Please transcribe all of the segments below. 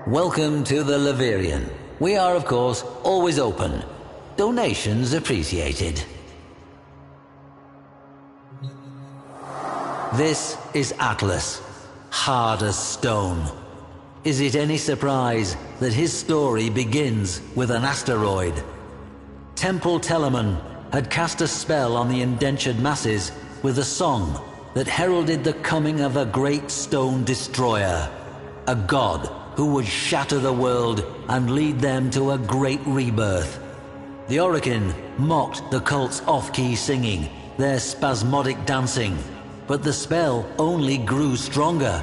Welcome to the Leverian. We are, of course, always open. Donations appreciated. This is Atlas, hard as stone. Is it any surprise that his story begins with an asteroid? Temple Telemon had cast a spell on the indentured masses with a song that heralded the coming of a great stone destroyer, a god who would shatter the world and lead them to a great rebirth. The Orokin mocked the cult's off-key singing, their spasmodic dancing, but the spell only grew stronger.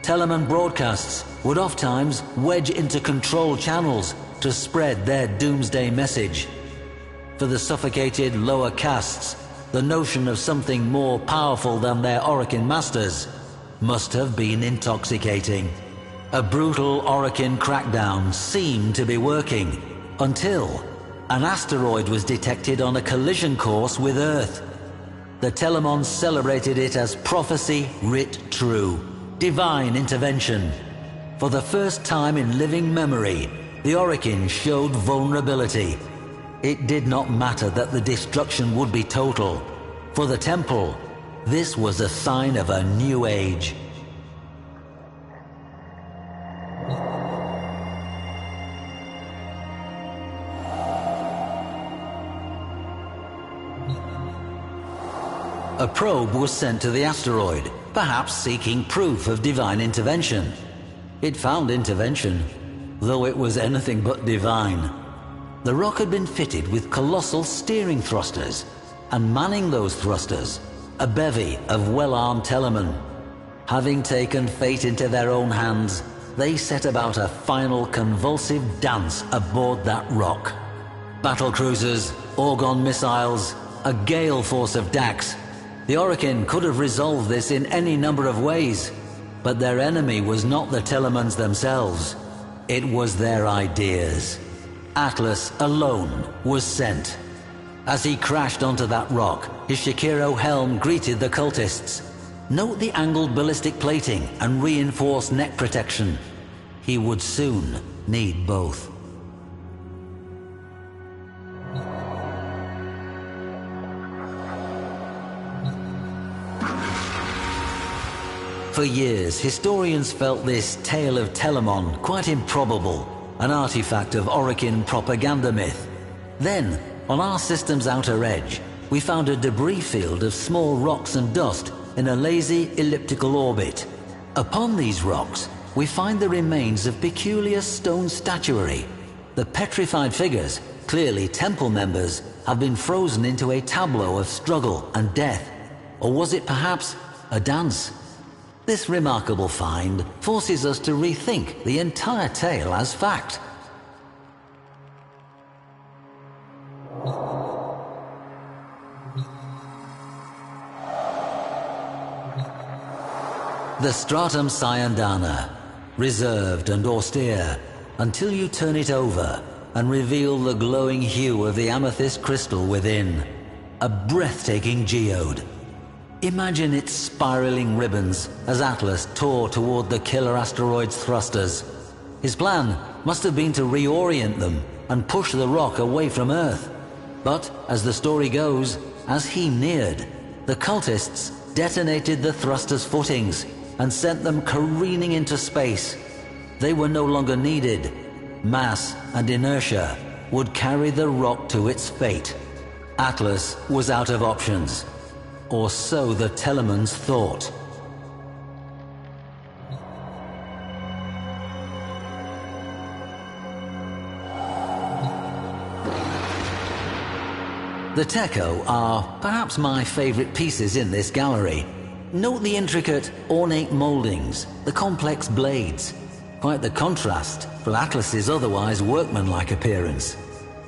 Telemon broadcasts would oftentimes wedge into control channels to spread their doomsday message. For the suffocated lower castes, the notion of something more powerful than their Orokin masters must have been intoxicating. A brutal Orokin crackdown seemed to be working until an asteroid was detected on a collision course with Earth. The Telemons celebrated it as prophecy writ true, divine intervention. For the first time in living memory, the Orokin showed vulnerability. It did not matter that the destruction would be total. For the Temple, this was a sign of a new age. A probe was sent to the asteroid, perhaps seeking proof of divine intervention. It found intervention, though it was anything but divine. The rock had been fitted with colossal steering thrusters, and manning those thrusters, a bevy of well-armed Telemon. Having taken fate into their own hands, they set about a final convulsive dance aboard that rock. Battle cruisers, Orgon missiles, a gale force of Dax. The Orokin could have resolved this in any number of ways, but their enemy was not the Telemons themselves. It was their ideas. Atlas alone was sent. As he crashed onto that rock, his Shakiro helm greeted the cultists. Note the angled ballistic plating and reinforced neck protection. He would soon need both. For years, historians felt this tale of Telemon quite improbable, an artifact of Orokin propaganda myth. Then, on our system's outer edge, we found a debris field of small rocks and dust in a lazy elliptical orbit. Upon these rocks, we find the remains of peculiar stone statuary. The petrified figures, clearly temple members, have been frozen into a tableau of struggle and death. Or was it perhaps a dance? This remarkable find forces us to rethink the entire tale as fact. The Stratum Cyandana, reserved and austere, until you turn it over and reveal the glowing hue of the amethyst crystal within. A breathtaking geode. Imagine its spiraling ribbons as Atlas tore toward the killer asteroid's thrusters. His plan must have been to reorient them and push the rock away from Earth. But, as the story goes, as he neared, the cultists detonated the thruster's footings and sent them careening into space. They were no longer needed. Mass and inertia would carry the rock to its fate. Atlas was out of options. Or so the Telemons thought. The Techo are perhaps my favorite pieces in this gallery. Note the intricate, ornate moldings, the complex blades. Quite the contrast from Atlas's otherwise workmanlike appearance.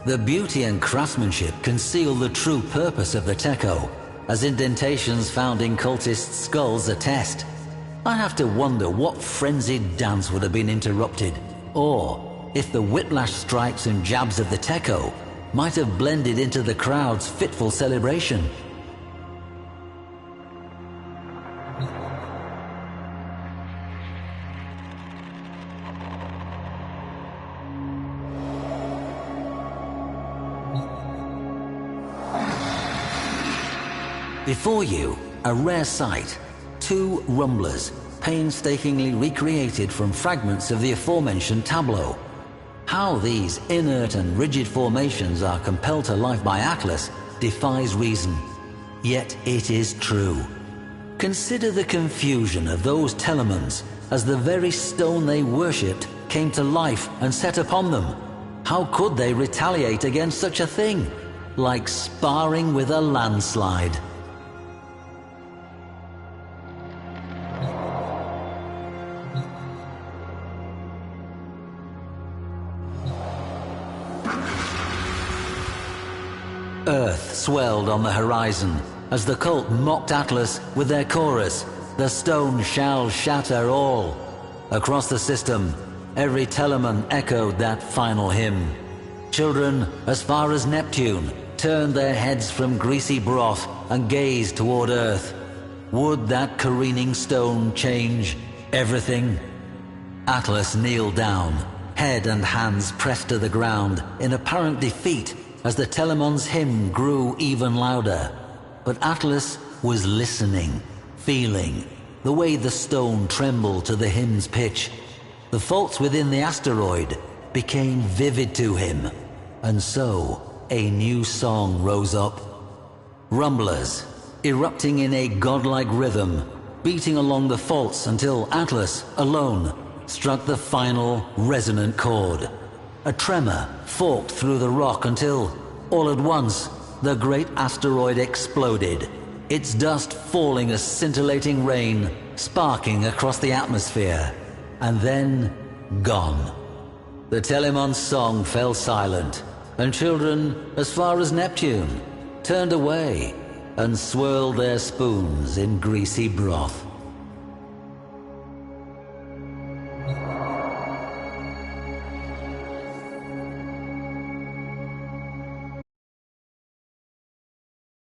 The beauty and craftsmanship conceal the true purpose of the Techo, as indentations found in cultist skulls attest. I have to wonder what frenzied dance would have been interrupted, or if the whiplash strikes and jabs of the Techo might have blended into the crowd's fitful celebration. Before you, a rare sight. Two rumblers, painstakingly recreated from fragments of the aforementioned tableau. How these inert and rigid formations are compelled to life by Atlas defies reason. Yet it is true. Consider the confusion of those Telemons as the very stone they worshipped came to life and set upon them. How could they retaliate against such a thing? Like sparring with a landslide. Earth swelled on the horizon as the cult mocked Atlas with their chorus, "The stone shall shatter all." Across the system, every Telemon echoed that final hymn. Children, as far as Neptune, turned their heads from greasy broth and gazed toward Earth. Would that careening stone change everything? Atlas kneeled down, head and hands pressed to the ground in apparent defeat as the Telemon's hymn grew even louder. But Atlas was listening, feeling, the way the stone trembled to the hymn's pitch. The faults within the asteroid became vivid to him, and so a new song rose up. Rumblers, erupting in a godlike rhythm, beating along the faults until Atlas, alone, struck the final resonant chord. A tremor forked through the rock until, all at once, the great asteroid exploded, its dust falling as scintillating rain, sparking across the atmosphere, and then gone. The Telemon's song fell silent, and children, as far as Neptune, turned away and swirled their spoons in greasy broth.